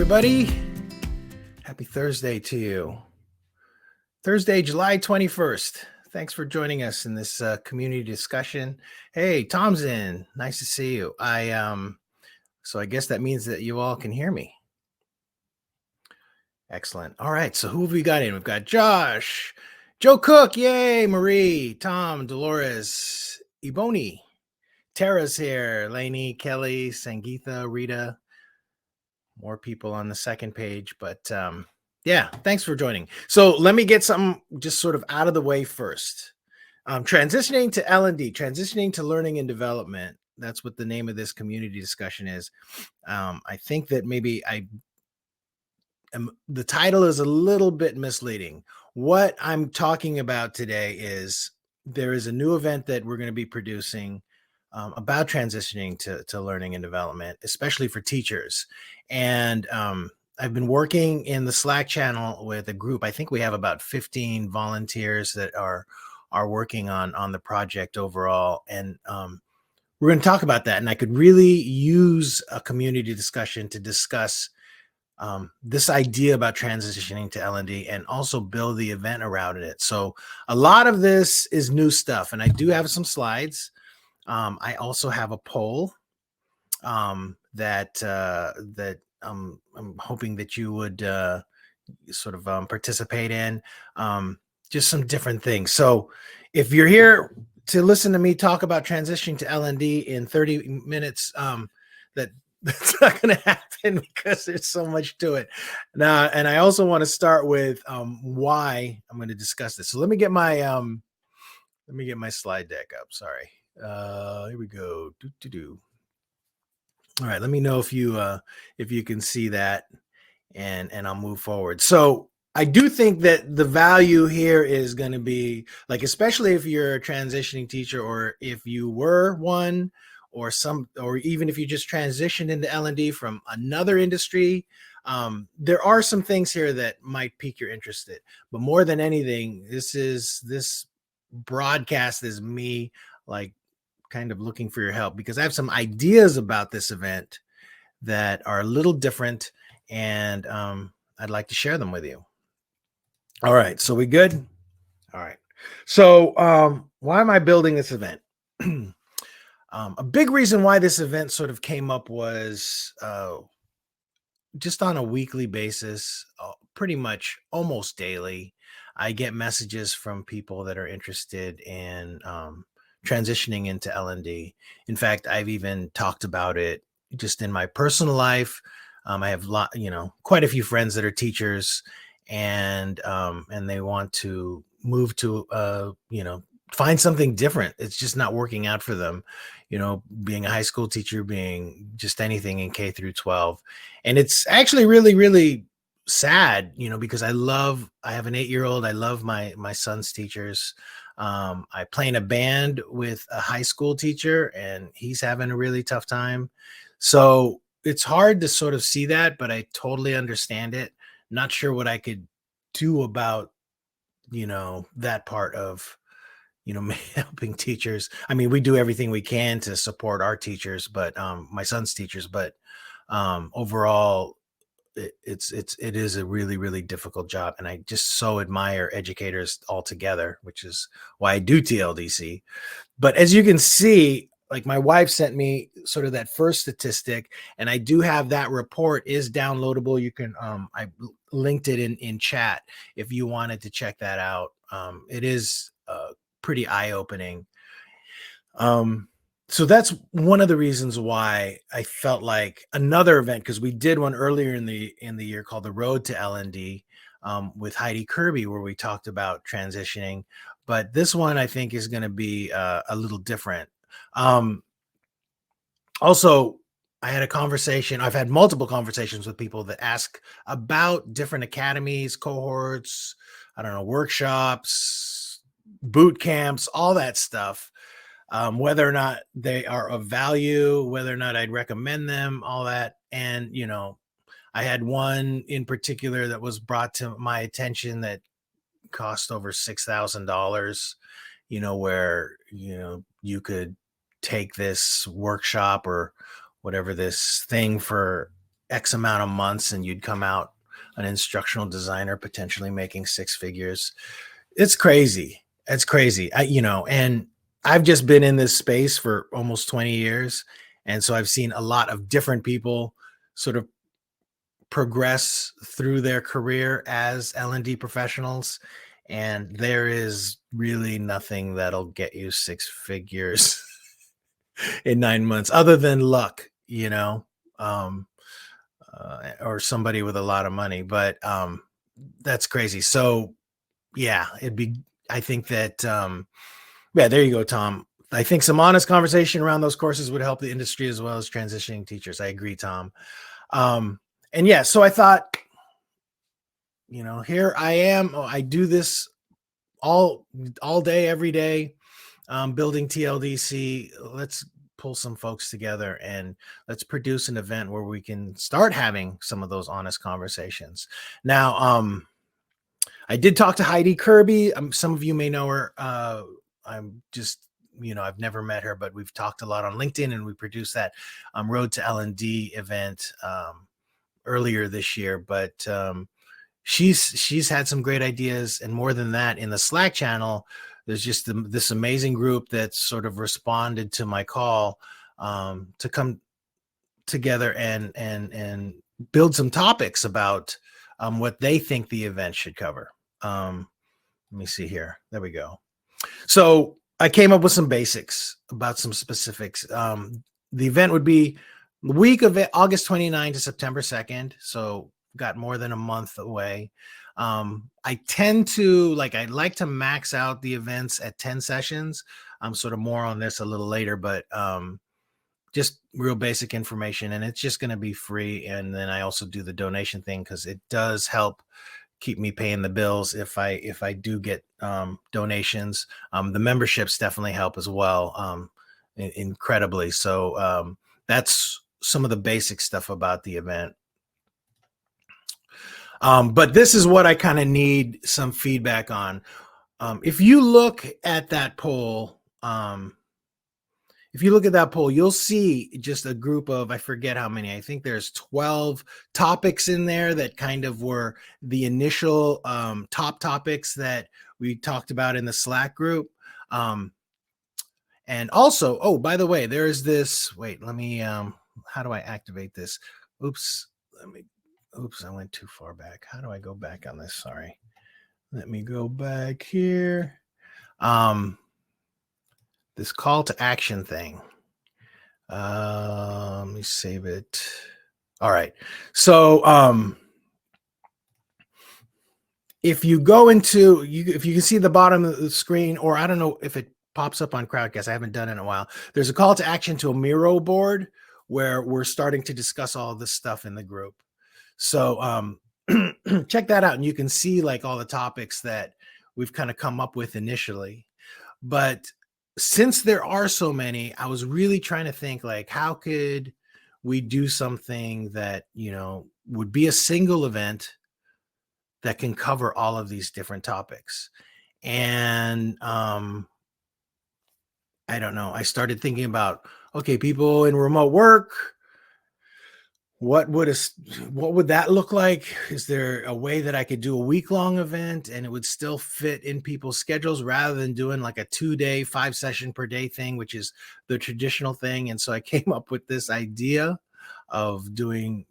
everybody. Happy Thursday to you. Thursday, July 21st. Thanks for joining us in this community discussion. Hey, Tom's in. Nice to see you. So I guess that means that you all can hear me. Excellent. All right. So who have we got in? We've got Josh, Joe Cook, yay, Marie, Tom, Dolores, Ebony, Tara's here, Lainey, Kelly, Sangeetha, Rita. More people on the second page, but yeah, thanks for joining. So let me get something just sort of out of the way first. Transitioning to L&D, transitioning to learning and development. That's what the name of this community discussion is. I think that maybe the title is a little bit misleading. What I'm talking about today is there is a new event that we're going to be producing about transitioning to learning and development, especially for teachers. And I've been working in the Slack channel with a group. I think we have about 15 volunteers that are working on the project overall. And we're going to talk about that. And I could really use a community discussion to discuss this idea about transitioning to L&D and also build the event around it. So a lot of this is new stuff. And I do have some slides. I also have a poll that I'm hoping that you would sort of participate in, just some different things. So if you're here to listen to me talk about transitioning to L&D in 30 minutes, that's not going to happen because there's so much to it now. And I also want to start with why I'm going to discuss this. So let me get my slide deck up. Sorry. Here we go. All right, let me know if you can see that, and I'll move forward. So I do think that the value here is going to be like, especially if you're a transitioning teacher, or if you were one, or even if you just transitioned into L&D from another industry. There are some things here that might pique your interest. But more than anything, this broadcast is me like kind of looking for your help, because I have some ideas about this event that are a little different, and I'd like to share them with you. All right, so we good? All right. So why am I building this event? A big reason why this event sort of came up was just on a weekly basis, pretty much almost daily, I get messages from people that are interested in transitioning into L&D. In fact, I've even talked about it just in my personal life. I have quite a few friends that are teachers, and they want to move to find something different. It's just not working out for them, being a high school teacher, being just anything in K through 12. And it's actually really, really sad, because I have an 8-year-old. I love my son's teachers. I play in a band with a high school teacher, and he's having a really tough time. So it's hard to sort of see that, but I totally understand it. Not sure what I could do about, that part of, helping teachers. I mean, we do everything we can to support our teachers, but my son's teachers, but overall, it is a really, really difficult job. And I just so admire educators altogether, which is why I do TLDC. But as you can see, like, my wife sent me sort of that first statistic, and I do have that report is downloadable. You can, I linked it in chat if you wanted to check that out. It is pretty eye-opening. So that's one of the reasons why I felt like another event, because we did one earlier in the year called The Road to L&D with Heidi Kirby, where we talked about transitioning. But this one, I think, is going to be a little different. Also, I had a conversation. I've had multiple conversations with people that ask about different academies, cohorts, workshops, boot camps, all that stuff. Whether or not they are of value, whether or not I'd recommend them, all that. And, I had one in particular that was brought to my attention that cost over $6,000, where, you could take this workshop or whatever this thing for X amount of months and you'd come out an instructional designer, potentially making six figures. It's crazy. It's crazy. And I've just been in this space for almost 20 years. And so I've seen a lot of different people sort of progress through their career as L&D professionals. And there is really nothing that'll get you six figures in 9 months other than luck, um, or somebody with a lot of money. But that's crazy. So yeah, I think that, yeah, there you go, Tom. I think some honest conversation around those courses would help the industry as well as transitioning teachers. I agree, Tom. And yeah, so I thought, here I am. I do this all day, every day, building TLDC. Let's pull some folks together and let's produce an event where we can start having some of those honest conversations. Now, I did talk to Heidi Kirby. Some of you may know her. I'm just, I've never met her, but we've talked a lot on LinkedIn, and we produced that Road to L&D event earlier this year. But she's had some great ideas, and more than that, in the Slack channel, there's just this amazing group that sort of responded to my call to come together and build some topics about what they think the event should cover. Let me see here. There we go. So I came up with some basics about some specifics. The event would be the week of August 29 to September 2nd. So got more than a month away. I tend to I'd like to max out the events at 10 sessions. I'm sort of more on this a little later, but just real basic information, and it's just going to be free. And then I also do the donation thing because it does help keep me paying the bills if I do get donations. The memberships definitely help as well, incredibly. So that's some of the basic stuff about the event. But this is what I kind of need some feedback on. If you look at that poll, you'll see just a group of, I forget how many, I think there's 12 topics in there that kind of were the initial top topics that we talked about in the Slack group. And also, oh, by the way, there's this, wait, let me, how do I activate this? Oops, I went too far back. How do I go back on this? Sorry. Let me go back here. This call to action thing. Let me save it. All right. So if you go into, if you can see the bottom of the screen, or I don't know if it pops up on Crowdcast, I haven't done it in a while. There's a call to action to a Miro board where we're starting to discuss all this stuff in the group. So check that out, and you can see all the topics that we've kind of come up with initially. But since there are so many, I was really trying to think how could we do something that, would be a single event that can cover all of these different topics. And I don't know, I started thinking about, okay, people in remote work, what would that look like? Is there a way that I could do a week-long event and it would still fit in people's schedules rather than doing a 2-day, 5-session per day thing, which is the traditional thing? And so I came up with this idea of doing,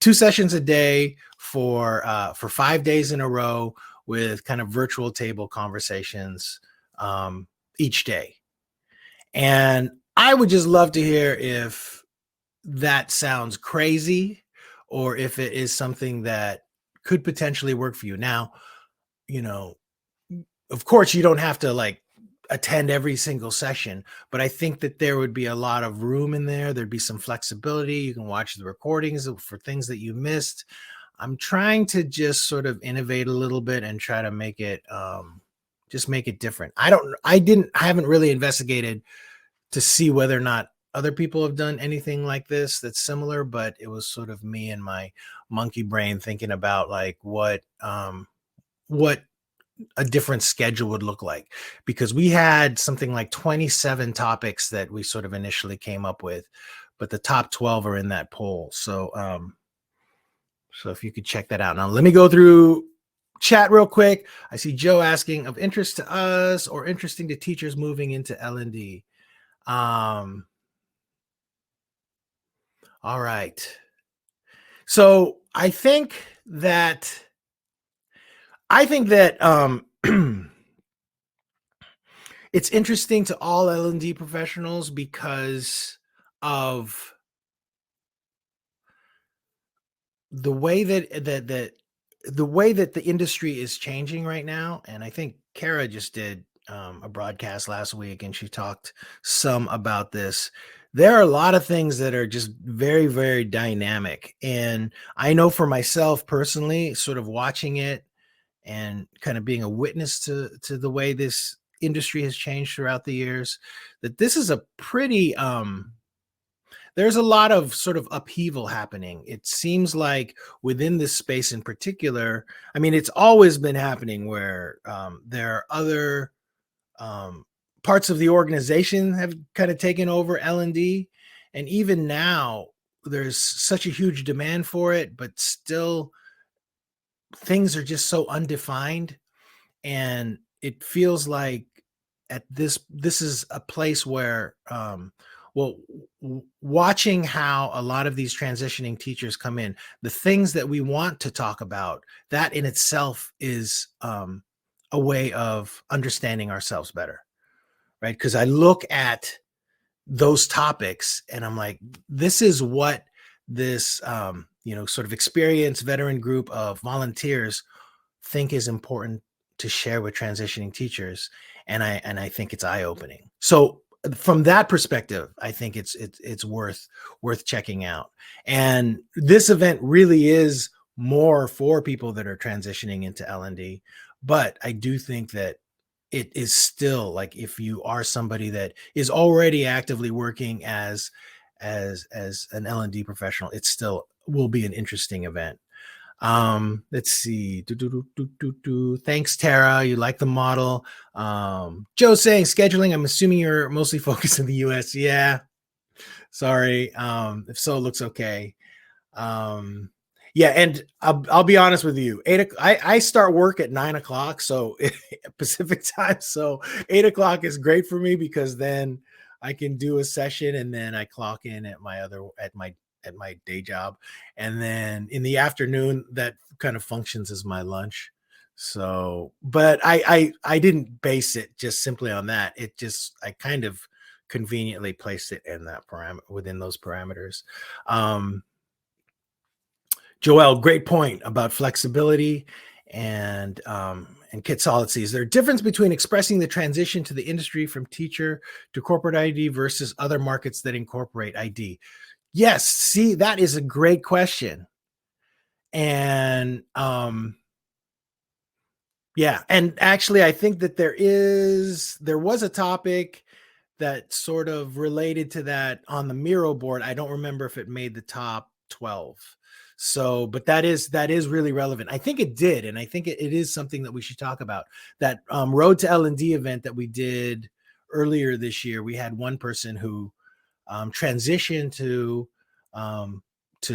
2 sessions a day for 5 days in a row with kind of virtual table conversations each day. And I would just love to hear if that sounds crazy or if it is something that could potentially work for you. Now, of course, you don't have to attend every single session, but I think that there would be a lot of room in there. There'd be some flexibility. You can watch the recordings for things that you missed. I'm trying to just sort of innovate a little bit and try to make it just make it different. I haven't really investigated to see whether or not other people have done anything like this that's similar, but it was sort of me and my monkey brain thinking about what a different schedule would look like, because we had something like 27 topics that we sort of initially came up with, but the top 12 are in that poll. So so if you could check that out. Now let me go through chat real quick. I see Joe asking, of interest to us or interesting to teachers moving into L&D. All right. So I think that it's interesting to all L&D professionals because of the way that the industry is changing right now. And I think Kara just did a broadcast last week, and she talked some about this. There are a lot of things that are just very, very dynamic. And I know for myself personally, sort of watching it and kind of being a witness to the way this industry has changed throughout the years, that this is a pretty there's a lot of sort of upheaval happening. It seems like within this space in particular, I mean, it's always been happening where there are other parts of the organization have kind of taken over L&D, and even now there's such a huge demand for it, but still things are just so undefined, and it feels like at this is a place where well watching how a lot of these transitioning teachers come in, the things that we want to talk about, that in itself is a way of understanding ourselves better, right? Because I look at those topics and I'm like, this is what this sort of experienced veteran group of volunteers think is important to share with transitioning teachers, and I think it's eye-opening. So from that perspective, I think it's worth checking out. And this event really is more for people that are transitioning into L&D, but I do think that it is still, like, if you are somebody that is already actively working as an L&D professional, it still will be an interesting event. Let's see. Thanks, Tara. You like the model. Joe saying scheduling. I'm assuming you're mostly focused in the US. Yeah. Sorry. If so, it looks okay. Yeah, and I'll be honest with you. I start work at 9:00, so Pacific time. So 8:00 is great for me because then I can do a session and then I clock in at my day job, and then in the afternoon that kind of functions as my lunch. So, but I didn't base it just simply on that. It just, I kind of conveniently placed it in that within those parameters. Joel, great point about flexibility and Kit Solid sees there a difference between expressing the transition to the industry from teacher to corporate ID versus other markets that incorporate ID. Yes, see, that is a great question. And yeah, and actually I think that there was a topic that sort of related to that on the Miro board. I don't remember if it made the top 12. So, but that is really relevant. I think it did, and I think it is something that we should talk about. That Road to L&D event that we did earlier this year, we had one person who transitioned to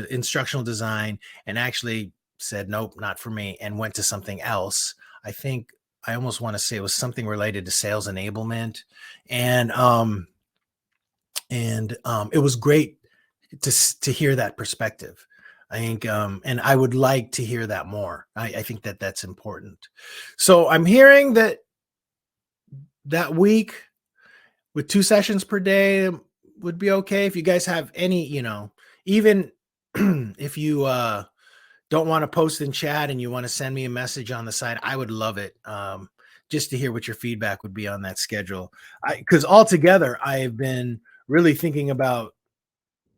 instructional design and actually said, nope, not for me, and went to something else. I think I almost want to say it was something related to sales enablement, and it was great to hear that perspective. I think, and I would like to hear that more. I think that that's important. So I'm hearing that week with 2 sessions per day would be okay. If you guys have any, even if you don't want to post in chat and you want to send me a message on the side, I would love it. Just to hear what your feedback would be on that schedule. Because altogether, I have been really thinking about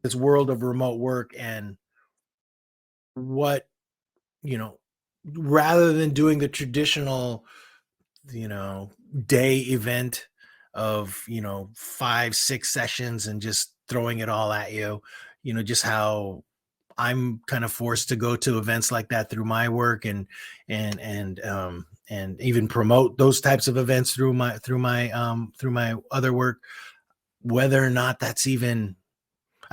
this world of remote work and what, rather than doing the traditional, day event of, 5-6 sessions and just throwing it all at you, just how I'm kind of forced to go to events like that through my work and even promote those types of events through my other work, whether or not that's even,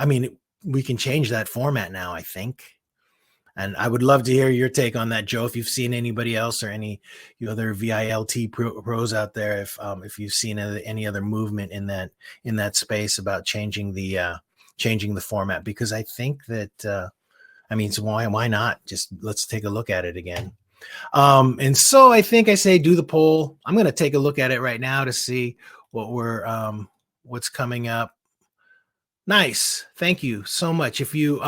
I mean, we can change that format now, I think. And I would love to hear your take on that, Joe. If you've seen anybody else or any other VILT pros out there, if you've seen any other movement in that space about changing the format, because I think that I mean, so why not? Just let's take a look at it again. And so I think I say do the poll. I'm going to take a look at it right now to see what's coming up. Nice. Thank you so much. If you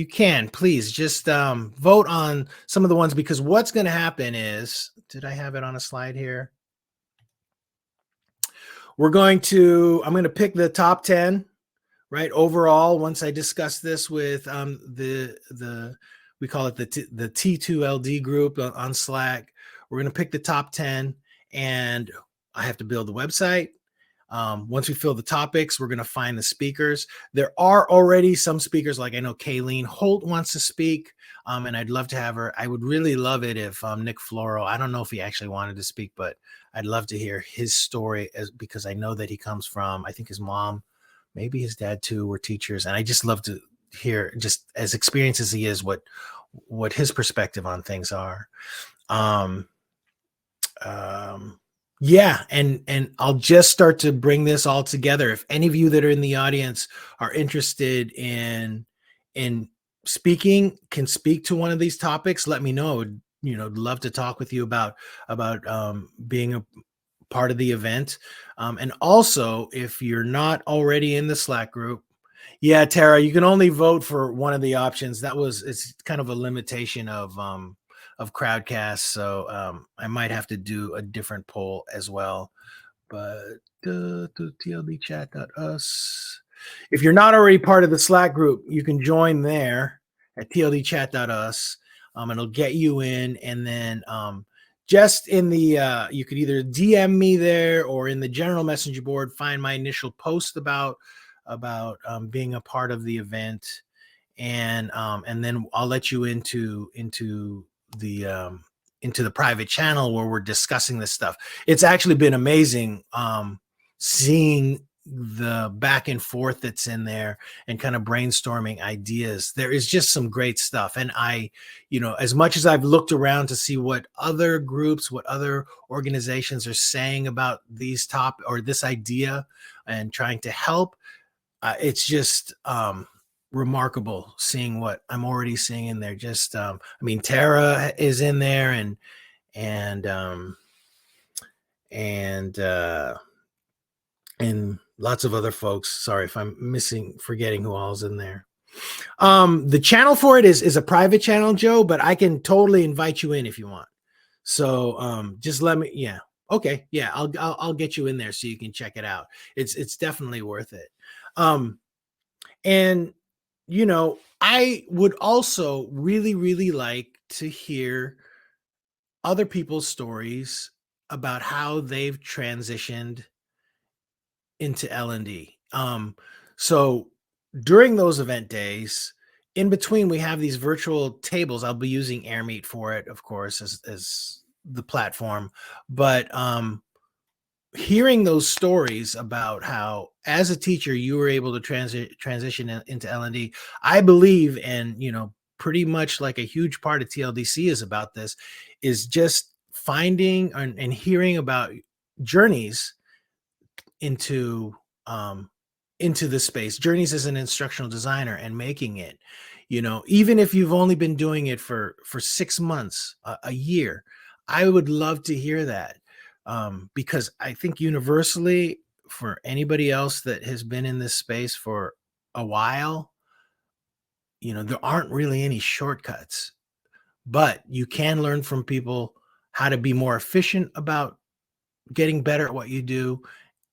can, please just vote on some of the ones, because what's going to happen is, did I have it on a slide here? I'm going to pick the top 10, right? Overall, once I discuss this with we call it the T2LD group on Slack, we're going to pick the top 10, and I have to build the website. Once we fill the topics, we're going to find the speakers. There are already some speakers, like I know Kayleen Holt wants to speak, and I'd love to have her. I would really love it if Nick Floro, I don't know if he actually wanted to speak, but I'd love to hear his story, because I know that he comes from, I think his mom, maybe his dad too, were teachers. And I just love to hear, just as experienced as he is, what his perspective on things are. Yeah, and I'll just start to bring this all together. If any of you that are in the audience are interested in speaking, can speak to one of these topics, let me know. Love to talk with you about being a part of the event. And also, if you're not already in the Slack group, yeah, Tara, you can only vote for one of the options. It's kind of a limitation of Crowdcast, so I might have to do a different poll as well. But tldchat.us. If you're not already part of the Slack group, you can join there at tldchat.us. It'll get you in, and then just in the you could either DM me there, or in the general messenger board, find my initial post about being a part of the event, and then I'll let you into the private channel where we're discussing this stuff. It's actually been amazing seeing the back and forth that's in there, and kind of brainstorming ideas. There is just some great stuff. And I, as much as I've looked around to see what other groups, what other organizations are saying about this idea and trying to help, it's just remarkable seeing what I'm already seeing in there. Just I mean, Tara is in there, and lots of other folks. Sorry if I'm forgetting who all's in there. The channel for it is a private channel, Joe, but I can totally invite you in if you want. So just let me, yeah. Okay. Yeah. I'll get you in there so you can check it out. It's definitely worth it. And I would also really, really like to hear other people's stories about how they've transitioned into L&D. So during those event days, in between, we have these virtual tables. I'll be using AirMeet for it, of course, as the platform. But hearing those stories about how, as a teacher, you were able to transition into L&D, I believe, and pretty much like a huge part of TLDC is about this, is just finding and hearing about journeys into the space, journeys as an instructional designer, and making it, even if you've only been doing it for 6 months, a year. I would love to hear that, because I think universally, for anybody else that has been in this space for a while, there aren't really any shortcuts, but you can learn from people how to be more efficient about getting better at what you do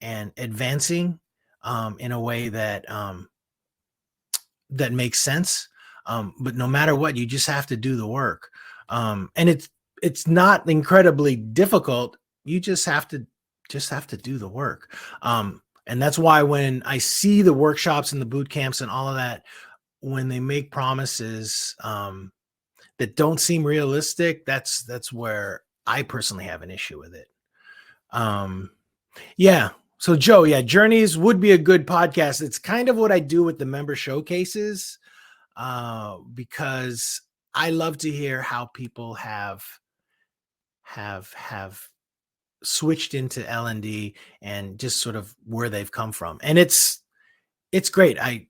and advancing in a way that that makes sense. But no matter what, you just have to do the work. And it's not incredibly difficult. You just have to do the work. And that's why when I see the workshops and the boot camps and all of that, when they make promises that don't seem realistic, that's where I personally have an issue with it. Yeah. So Joe, yeah, Journeys would be a good podcast. It's kind of what I do with the member showcases, because I love to hear how people have switched into L&D and just sort of where they've come from. And it's great. I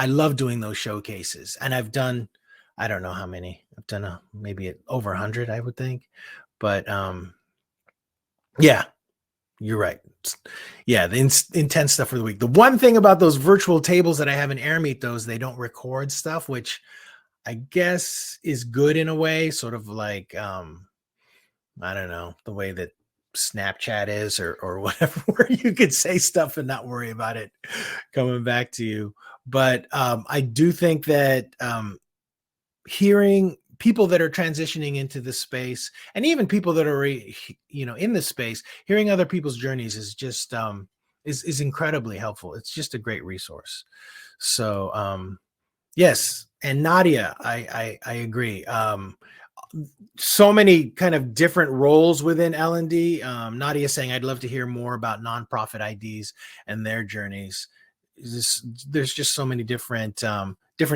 love doing those showcases, and I've done, I don't know how many. I've done maybe over 100, I would think. But yeah, you're right. Yeah, the intense stuff for the week. The one thing about those virtual tables that I have in AirMeet, those they don't record stuff, which I guess is good in a way, sort of like I don't know, the way that Snapchat is or whatever, where you could say stuff and not worry about it coming back to you. But I do think that hearing people that are transitioning into this space, and even people that are in this space, hearing other people's journeys is just is incredibly helpful. It's just a great resource. So yes, and Nadia, I agree. So many kind of different roles within L&D. Nadia saying, I'd love to hear more about nonprofit IDs and their journeys. There's just so many different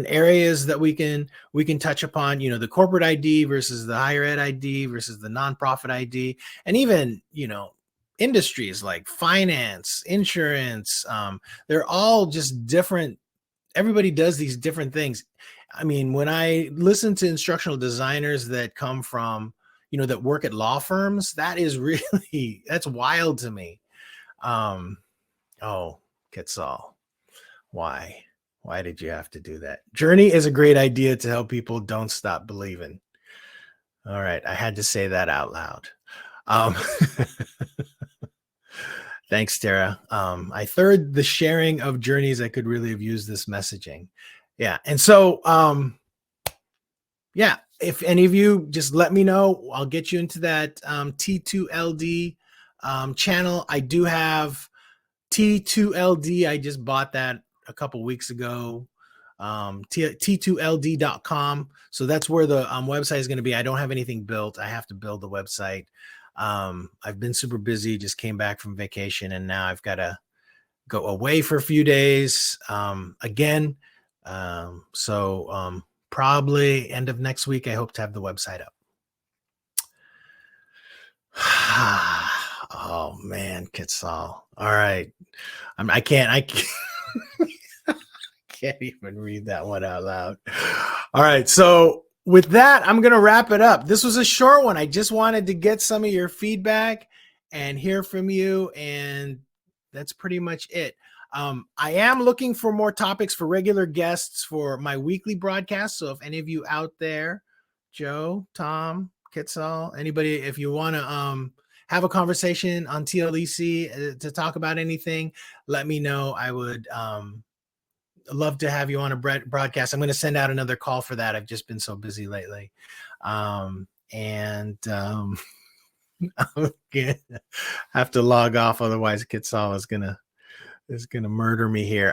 areas that we can touch upon. The corporate ID versus the higher ed ID versus the nonprofit ID, and even industries like finance, insurance. They're all just different. Everybody does these different things. I mean, when I listen to instructional designers that come from, that work at law firms, that is really, that's wild to me. Oh, Quetzal, why did you have to do that? Journey is a great idea to help people don't stop believing. All right. I had to say that out loud. Thanks, Tara. I third the sharing of journeys. I could really have used this messaging. Yeah. And so, yeah, if any of you just let me know, I'll get you into that T2LD channel. I do have T2LD. I just bought that a couple weeks ago. T2LD.com. So that's where the website is going to be. I don't have anything built. I have to build the website. I've been super busy, just came back from vacation, and now I've got to go away for a few days again. So probably end of next week, I hope to have the website up. Oh man, Quetzal. All right. I can't can't even read that one out loud. All right. So with that, I'm going to wrap it up. This was a short one. I just wanted to get some of your feedback and hear from you. And that's pretty much it. I am looking for more topics for regular guests for my weekly broadcast. So if any of you out there, Joe, Tom, Quetzal, anybody, if you want to have a conversation on TLDC to talk about anything, let me know. I would love to have you on a broadcast. I'm going to send out another call for that. I've just been so busy lately. I'm gonna have to log off, otherwise Quetzal is gonna murder me here.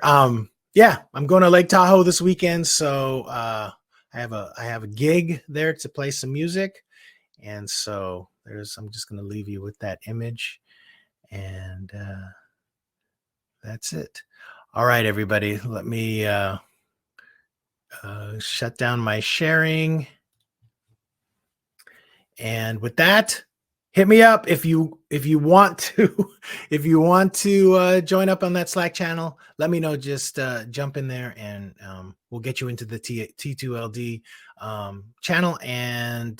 Yeah, I'm going to Lake Tahoe this weekend, so I have a gig there to play some music, and so I'm just going to leave you with that image, and that's it. All right, everybody, let me shut down my sharing. And with that, hit me up if you want to join up on that Slack channel. Let me know. Just jump in there, and we'll get you into the T2LD channel, and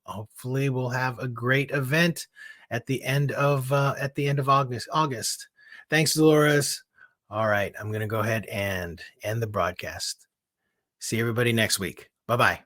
hopefully we'll have a great event at the end of August. Thanks, Dolores. All right, I'm going to go ahead and end the broadcast. See everybody next week. Bye-bye.